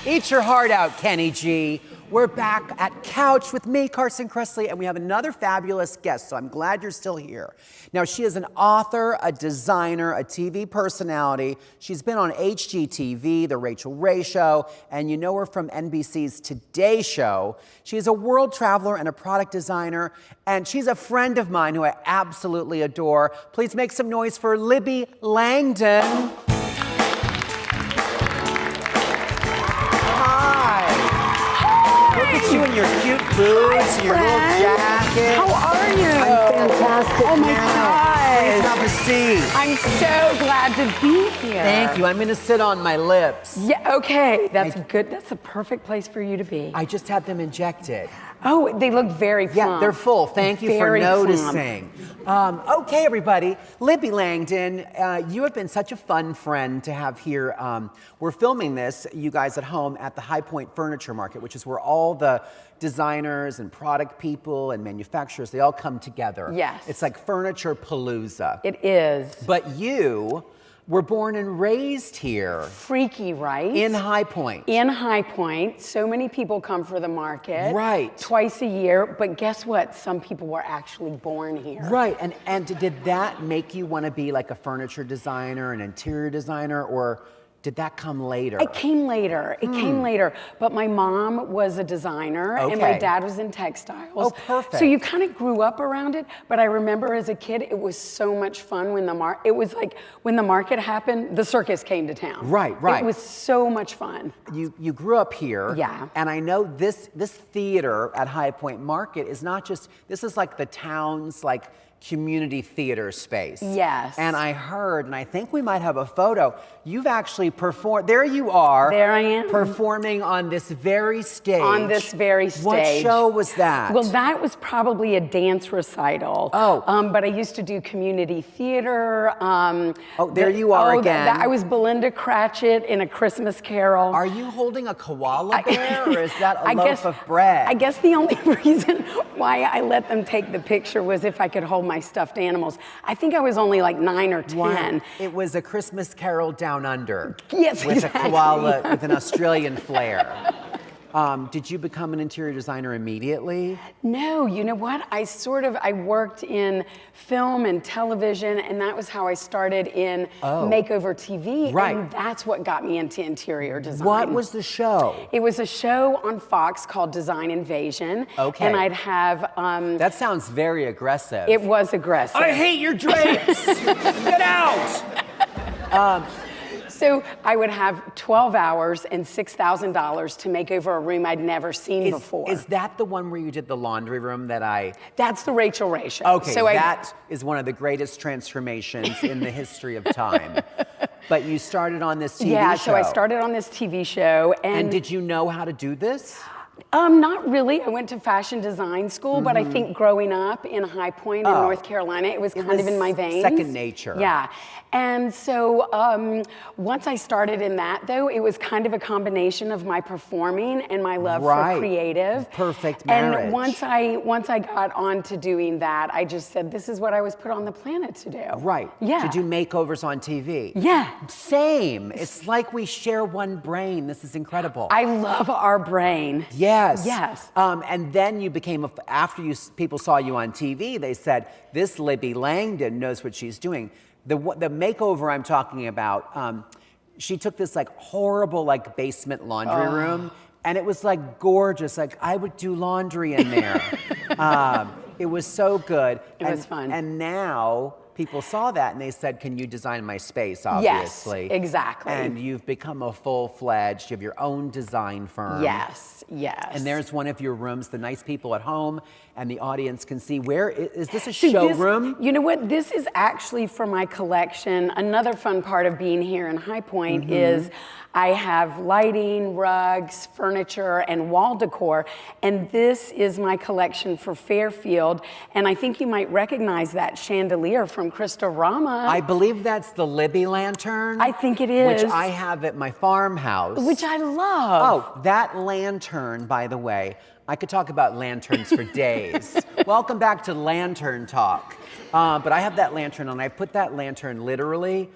Eat your heart out, Kenny G. We're back at Couch with me, Carson Kressley, and we have another fabulous guest, so I'm glad you're still here. Now, she is an author, a designer, a TV personality. She's been on HGTV, The Rachel Ray Show, and you know her from NBC's Today Show. She's a world traveler and a product designer, and she's a friend of mine who I absolutely adore. Please make some noise for Libby Langdon. You and your cute boots and your little jacket. How are you? I'm fantastic. Oh my God. Please have a seat. I'm so glad to be here. Thank you. I'm going to sit on my lips. Yeah, okay. That's good. That's a perfect place for you to be. I just had them injected. Oh, they look very plump. Yeah, they're full. Thank you for noticing. Okay, everybody. Libby Langdon, you have been such a fun friend to have here. We're filming this, you guys at home, at the High Point Furniture Market, which is where all the designers and product people and manufacturers, they all come together. Yes. It's like Furniture Palooza. It is. But you were born and raised here. Freaky, right? In High Point. In High Point. So many people come for the market. Right. Twice a year. But guess what? Some people were actually born here. Right. And did that make you want to be like a furniture designer, an interior designer, or did that come later? It came later. It came later. But my mom was a designer, and my dad was in textiles. Oh, perfect. So you kind of grew up around it. But I remember as a kid, it was so much fun when it was like when the market happened, the circus came to town. Right, right. It was so much fun. You grew up here. Yeah. And I know this theater at High Point Market is not just, this is like the town's like community theater space. Yes. And I heard, and I think we might have a photo, you've actually performed, there you are. There I am. Performing on this very stage. On this very stage. What show was that? Well, that was probably a dance recital. Oh. But I used to do community theater. Oh, there you are again. I was Belinda Cratchit in A Christmas Carol. Are you holding a koala bear, or is that a loaf of bread? I guess the only reason why I let them take the picture was if I could hold my stuffed animals. I think I was only like 9 or 10. Wow. It was A Christmas Carol Down Under. Yes, with exactly. a koala with an Australian flair. Did you become an interior designer immediately? No, you know what? I worked in film and television, and that was how I started in makeover TV. Right. And that's what got me into interior design. What was the show? It was a show on Fox called Design Invasion. Okay. And I'd have... that sounds very aggressive. It was aggressive. I hate your drapes! Get out! So I would have 12 hours and $6,000 to make over a room I'd never seen before. Is that the one where you did the laundry room that I... That's the Rachel Ray Show. Okay, so that is one of the greatest transformations in the history of time. But you started on this TV show. Yeah, so I started on this TV show. And did you know how to do this? Not really. I went to fashion design school, but I think growing up in High Point in North Carolina, it was kind of in my veins. Second nature. Yeah. And so once I started in that, though, it was kind of a combination of my performing and my love for creative. Perfect marriage. And once I got on to doing that, I just said, this is what I was put on the planet to do. Right. Yeah. To do makeovers on TV. Yeah. Same. It's like we share one brain. This is incredible. I love our brain. Yes. Yes. And then you became, after people saw you on TV, they said, this Libby Langdon knows what she's doing. The makeover I'm talking about, she took this like horrible like basement laundry room, and it was like gorgeous. Like I would do laundry in there. It was so good. It was fun. And now people saw that and they said, can you design my space, obviously. Yes, exactly. And you've become a full-fledged, you have your own design firm. Yes, yes. And there's one of your rooms, the nice people at home and the audience can see. Where, is this a showroom? You know what, this is actually for my collection. Another fun part of being here in High Point is I have lighting, rugs, furniture, and wall decor, and this is my collection for Fairfield, and I think you might recognize that chandelier from Christorama. I believe that's the Libby lantern. I think it is. Which I have at my farmhouse. Which I love. Oh, that lantern, by the way, I could talk about lanterns for days. Welcome back to Lantern Talk. But I have that lantern, and I put that lantern literally,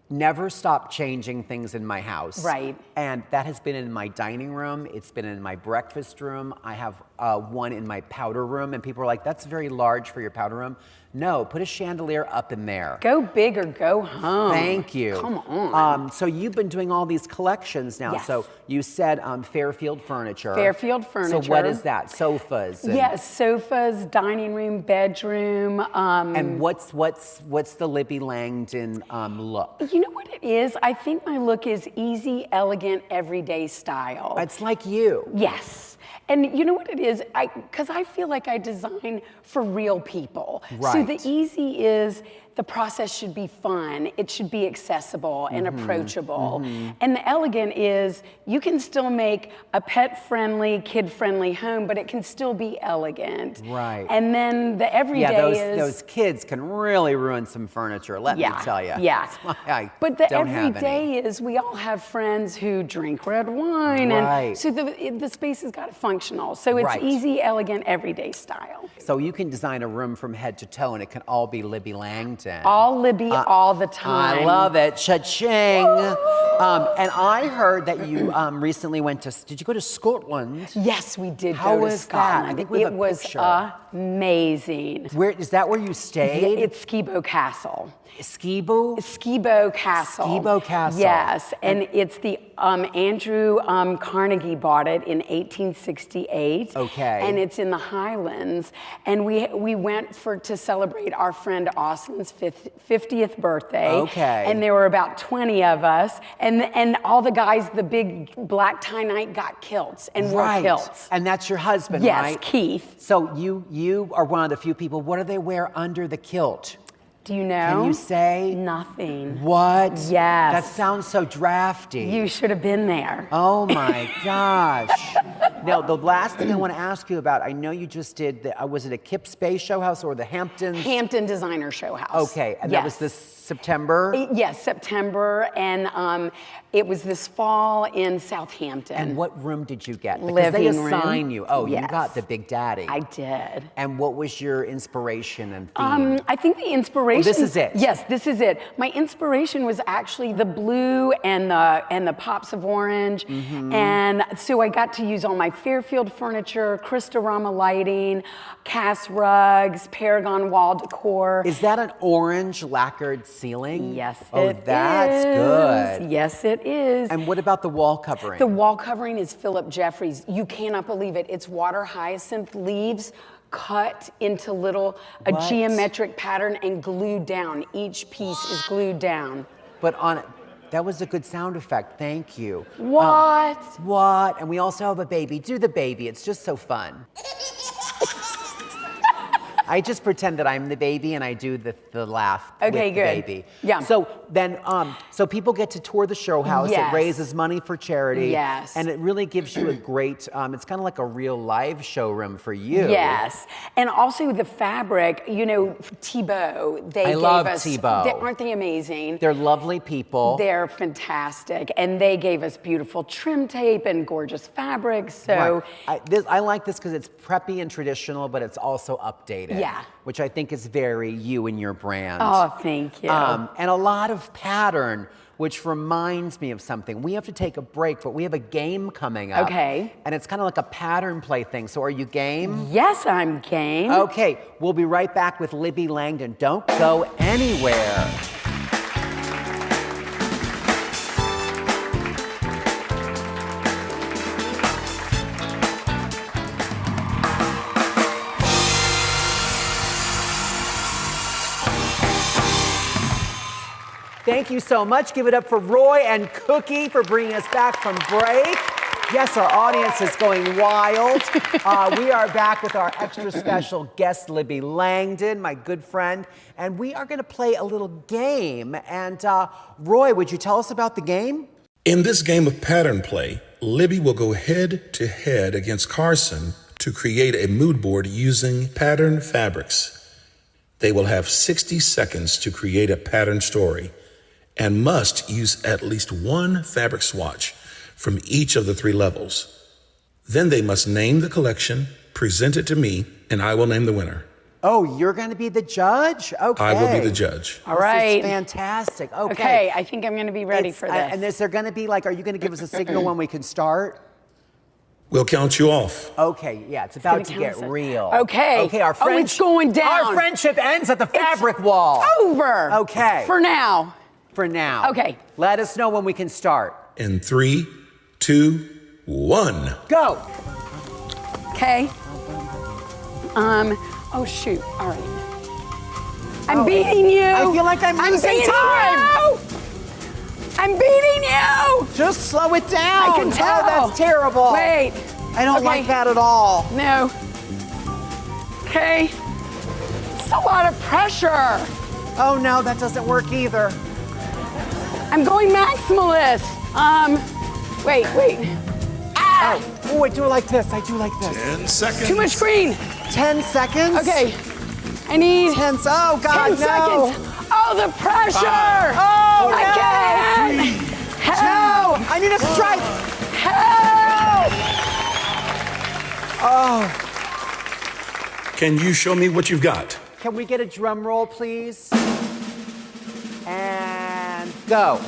never stop changing things in my house. Right. And that has been in my dining room. It's been in my breakfast room. I have one in my powder room, and people are like, that's very large for your powder room. No, put a chandelier up in there. Go big or go home. Thank you. Come on. So you've been doing all these collections now. Yes. So you said Fairfield Furniture. Fairfield Furniture. So what is that? Sofas? Yes, sofas, dining room, bedroom. And what's the Libby Langdon look? You know what it is? I think my look is easy, elegant, everyday style. It's like you. Yes. And you know what it is? Because I feel like I design for real people. Right. So the easy is the process should be fun. It should be accessible and approachable. And the elegant is you can still make a pet-friendly, kid-friendly home, but it can still be elegant. Right. And then the everyday is... those kids can really ruin some furniture, let me tell you. Yeah. That's why I But the don't have any. everyday is we all have friends who drink red wine. Right. And so the space has got to functional. So it's Right. easy, elegant, everyday style. So you can design a room from head to toe, and it can all be Libby Langdon. All Libby, all the time. I love it. Cha-ching. And I heard that you recently went to, did you go to Scotland? Yes, we did How go to was that? Scotland. I think we have it a was picture. amazing. Where, is that where you stayed? It's Skibo Castle. Skibo? Skibo Castle. Skibo Castle. Yes, and it's the Andrew Carnegie bought it in 1868. Okay. And it's in the Highlands, and we went to celebrate our friend Austin's 50th birthday. Okay. And there were about 20 of us, and all the guys, the big black tie night, got kilts and wore kilts. And that's your husband, Yes, right? Keith. So you are one of the few people. What do they wear under the kilt? Do you know? Can you say? Nothing. What? Yes. That sounds so drafty. You should have been there. Oh my gosh. Now, the last thing I want to ask you about, I know you just did, was it a Kip Space Show House or the Hamptons? Hampton Designer Show House. Okay, and yes. that was this September? Yes, September, and it was this fall in Southampton. And what room did you get? Because Living they room. assign you. Oh, Yes. you got the Big Daddy. I did. And what was your inspiration and theme? I think the inspiration. This is it. Yes, this is it. My inspiration was actually the blue and the pops of orange, and so I got to use all my Fairfield furniture, Christorama lighting, cast rugs, Paragon wall decor. Is that an orange lacquered ceiling? Yes, Oh, it that's is. good. Yes, it is. And what about the wall covering? The wall covering is Philip Jeffries. You cannot believe it. It's water hyacinth leaves cut into a What? geometric pattern and glued down. Each piece is glued down. But that was a good sound effect. Thank you. What? What? And we also have a baby. Do the baby. It's just so fun. I just pretend that I'm the baby and I do the laugh Okay, with the good. baby. Yeah. So then, so people get to tour the show house. Yes. It raises money for charity. Yes. And it really gives you a great, it's kind of like a real live showroom for you. Yes, and also the fabric, Thibaut, they I gave love us, Thibaut. Aren't they amazing? They're lovely people. They're fantastic, and they gave us beautiful trim tape and gorgeous fabrics, so. Right. I like this because it's preppy and traditional, but it's also updated. Yeah. Which I think is very you and your brand. Oh, thank you. And a lot of pattern, which reminds me of something. We have to take a break, but we have a game coming up. Okay. And it's kind of like a pattern play thing. So are you game? Yes, I'm game. Okay, we'll be right back with Libby Langdon. Don't go anywhere. Thank you so much. Give it up for Roy and Cookie for bringing us back from break. Yes, our audience is going wild. We are back with our extra special guest, Libby Langdon, my good friend, and we are going to play a little game. And Roy, would you tell us about the game? In this game of pattern play, Libby will go head to head against Carson to create a mood board using pattern fabrics. They will have 60 seconds to create a pattern story and must use at least one fabric swatch from each of the 3 levels. Then they must name the collection, present it to me, and I will name the winner. Oh, you're going to be the judge? Okay. I will be the judge. All right. This is fantastic. Okay. Okay, I think I'm going to be ready for this. And is there going to be like, are you going to give us a signal when we can start? We'll count you off. Okay, yeah, it's about to gonna get count us. real. Okay. Okay, our Oh, it's going down. Our friendship ends at the fabric wall. Over. Okay. For now. For now. Okay. Let us know when we can start. In 3, 2, 1. Go. Okay. Oh shoot. All right. I'm beating you. I feel like I'm losing beating time. you. I'm beating you. Just slow it down. I can tell. Oh, that's terrible. Wait. I don't Okay. like that at all. No. Okay. It's a lot of pressure. Oh no, that doesn't work either. I'm going maximalist. Wait. Oh, I do it like this. I do like this. 10 seconds. Too much green. 10 seconds? Okay. I need 10 Oh, God, 10 no. seconds. Oh, the pressure. Oh, I no. can't. No, Help. I need a strike. Help. Oh, Can you show me what you've got? can we get a drum roll, please? And go.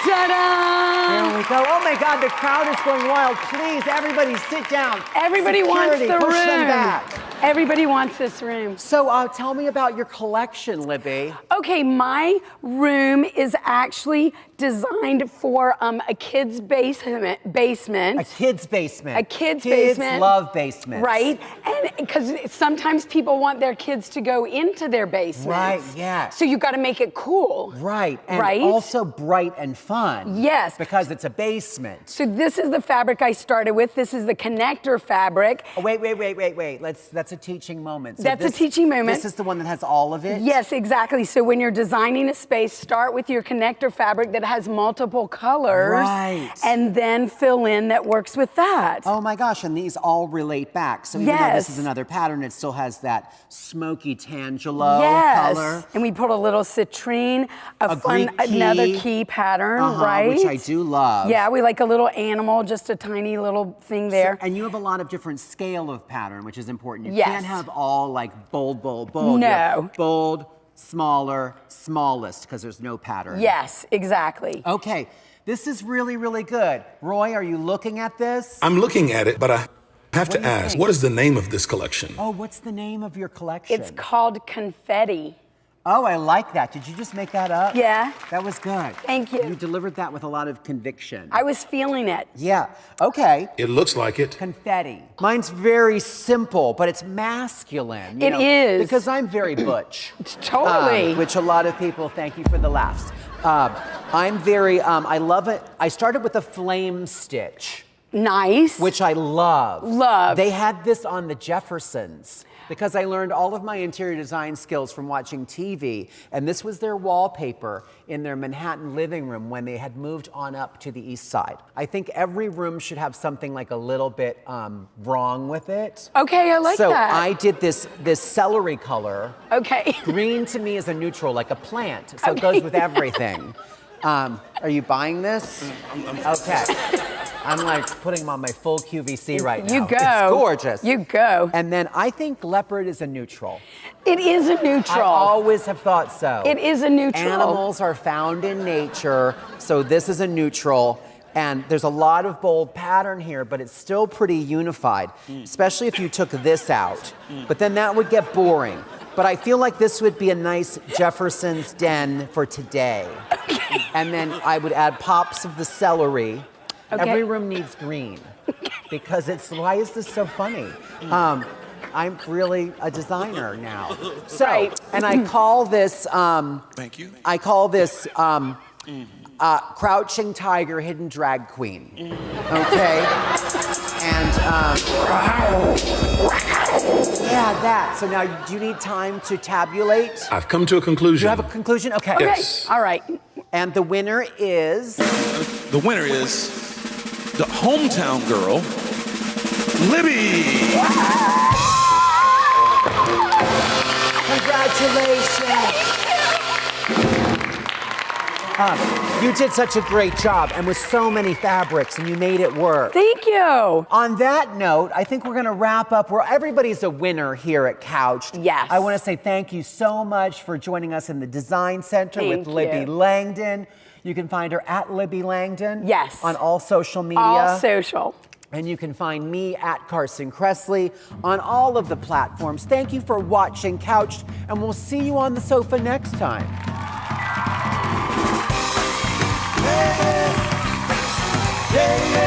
Ta-da. There we go. Oh my God, the crowd is going wild. Please, everybody sit down. Everybody wants Security, the push room. them back. Everybody wants this room. So tell me about your collection, Libby. Okay, my room is actually designed for a kid's basement. A kid's basement. A kid's Kids basement. love basements. Right? And because sometimes people want their kids to go into their basements. Right, yes. So you got to make it cool. Right, and Right? also bright and fun. Yes. Because it's a basement. So this is the fabric I started with. This is the connector fabric. Oh, wait. That's a teaching moment. So That's a teaching moment. This is the one that has all of it? Yes, exactly. So when you're designing a space, start with your connector fabric that has multiple colors. Right. And then fill in that works with that. Oh my gosh, and these all relate back. So even though Yes. this is another pattern, it still has that smoky tangelo Yes. color. And we put a little citrine, A fun, Greek key. another key pattern, right? Which I do love. Yeah, we like a little animal, just a tiny little thing there. And you have a lot of different scale of pattern, which is important. You Yes. can't have all like bold. No. You have bold, smaller, smallest, because there's no pattern. Yes, exactly. Okay, this is really, really good. Roy, are you looking at this? I'm looking at it, but I have to do you ask, think? what is the name of this collection? Oh, what's the name of your collection? It's called confetti. Oh, I like that. Did you just make that up? Yeah. That was good. Thank you. You delivered that with a lot of conviction. I was feeling it. Yeah, okay. It looks like it. Confetti. Mine's very simple, but it's masculine. It is. Because I'm very butch. Totally. Which a lot of people, thank you for the laughs. I'm very, I love it. I started with a flame stitch, Nice. which I love. Love. They had this on the Jeffersons because I learned all of my interior design skills from watching TV, and this was their wallpaper in their Manhattan living room when they had moved on up to the East Side. I think every room should have something like a little bit wrong with it. Okay, I like so that. I did this celery color. Okay. Green to me is a neutral, like a plant, so it Okay. goes with everything. Are you buying this? Okay. I'm like putting them on my full QVC right now. You go. It's gorgeous. You go. And then I think leopard is a neutral. It is a I neutral. always have thought so. It is a neutral. Animals are found in nature, so this is a neutral. And there's a lot of bold pattern here, but it's still pretty unified, especially if you took this out. But then that would get boring. But I feel like this would be a nice Jefferson's den for today. And then I would add pops of the celery. Okay. Every room needs green because why is this so funny? I'm really a designer now. So, Right. and I call this, Thank you. I call this crouching tiger, hidden drag queen. Okay? And, yeah, that. So now, do you need time to tabulate? I've come to a Do conclusion. you have a conclusion? Okay. Okay. Yes. All right. And the winner is... The winner is the hometown girl, Libby. Congratulations. You did such a great job, and with so many fabrics, and you made it work. Thank you. On that note, I think we're gonna wrap up. Everybody's a winner here at Couched. Yes. I wanna say thank you so much for joining us in the Design Center with Thank Libby you. Langdon. You can find her at Libby Langdon. Yes. On all social media. All social. And you can find me at Carson Kressley on all of the platforms. Thank you for watching Couched, and we'll see you on the sofa next time. Yeah, yeah.